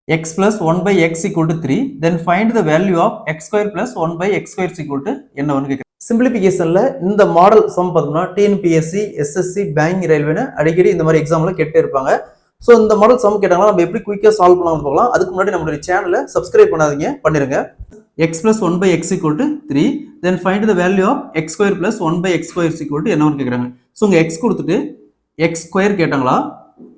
x plus 1 by x equal to 3, then find the value of x square plus 1 by x square is equal to என்னன்னு கேட்குறேன். சிம்பிளிஃபிகேஷன்ல இந்த model some பார்த்தோம்னா TNPSC SSC bank ரயில்வேன்னு அடிக்கடி இந்த மாதிரி எக்ஸாம்ல கேட்டே இருப்பாங்க. ஸோ இந்த மாடல் சம் கேட்டாங்கன்னா நம்ம எப்படி குயிக்காக சால்வ் பண்ணலாம் பார்க்கலாம். அதுக்கு முன்னாடி நம்மளுடைய சேனலை சப்ஸ்கிரைப் பண்ணாதீங்க, பண்ணிருங்க. x plus 1 by x equal to 3, then find the value of x square plus 1 by x square is equal to என்னன்னு கேட்குறாங்க. ஸோ இங்கே x கொடுத்துட்டு x ஸ்கொயர் கேட்டாங்களா,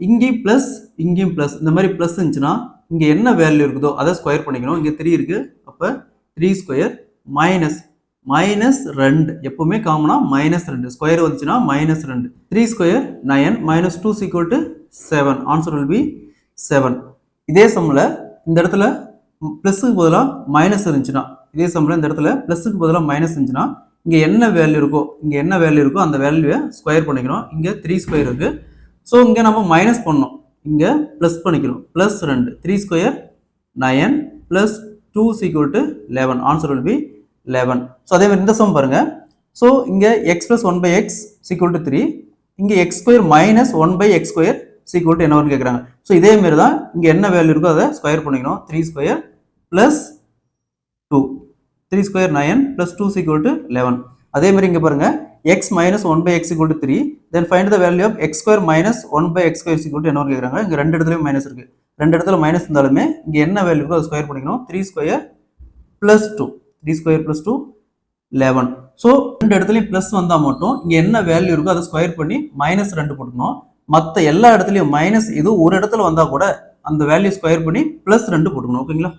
இங்கேயும் பிளஸ் இங்கேயும் பிளஸ், இந்த மாதிரி பிளஸ் இருந்துச்சுன்னா இங்கே என்ன வேல்யூ இருக்குதோ அதை ஸ்கொயர் பண்ணிக்கணும். இங்கே 3 இருக்கு, அப்போ 3 ஸ்கொயர் மைனஸ் மைனஸ் 2, எப்பவுமே காமனா மைனஸ் 2, ஸ்கொயர் வந்துச்சுன்னா minus 2, 3 square 9 minus 2 equal to 7, answer will B 7. இதே சம்மில் இந்த இடத்துல ப்ளஸ்ஸுக்கு பதிலாக மைனஸ் இருந்துச்சுன்னா, இதே சம்மில் இந்த இடத்துல ப்ளஸ்ஸுக்கு பதிலாக மைனஸ் இருந்துச்சுன்னா இங்கே என்ன வேல்யூ இருக்கோ அந்த வேல்யூவை ஸ்கொயர் பண்ணிக்கணும். இங்கே 3 ஸ்கொயர் இருக்கு, ஸோ இங்கே நம்ம மைனஸ் பண்ணணும், இங்கே ப்ளஸ் பண்ணிக்கணும். Plus 2, 3 square 9 plus 2 equal to 11, answer will be 11. So அதே மாதிரி இந்த சம் பாருங்க. ஸோ இங்கே x plus 1 by x equal to 3, இங்கே x square minus 1 by x square equal to என்னன்னு கேட்குறாங்க. ஸோ இதே மாதிரி தான் இங்கே என்ன வேல்யூ இருக்கோ அதை ஸ்கொயர் பண்ணிக்கணும். 3 square plus 2, 3 square 9 plus 2 equal to 11. அதே மாதிரி இங்கே பாருங்க, x minus 1 by x equal to 3, then find the value of x square minus 1 by x square equal to என்ன கேட்குறாங்க. இங்கே ரெண்டு இடத்துலையும் மைனஸ் இருக்கு, ரெண்டு இடத்துல மைனஸ் இருந்தாலுமே இங்கே என்ன வேல்யூ இருக்கோ அதை ஸ்கொயர் பண்ணிக்கணும். 3 square plus 2, 3 square plus 2 11. So ரெண்டு இடத்துலையும் ப்ளஸ் வந்தால் மட்டும் இங்கே என்ன வேல்யூ இருக்கோ அதை ஸ்கொயர் பண்ணி மைனஸ் 2 போட்டுக்கணும். மற்ற எல்லா இடத்துலையும் மைனஸ் இது ஒரு இடத்துல வந்தால் கூட அந்த வேல்யூ ஸ்கொயர் பண்ணி ப்ளஸ் 2 போட்டுக்கணும். ஓகேங்களா?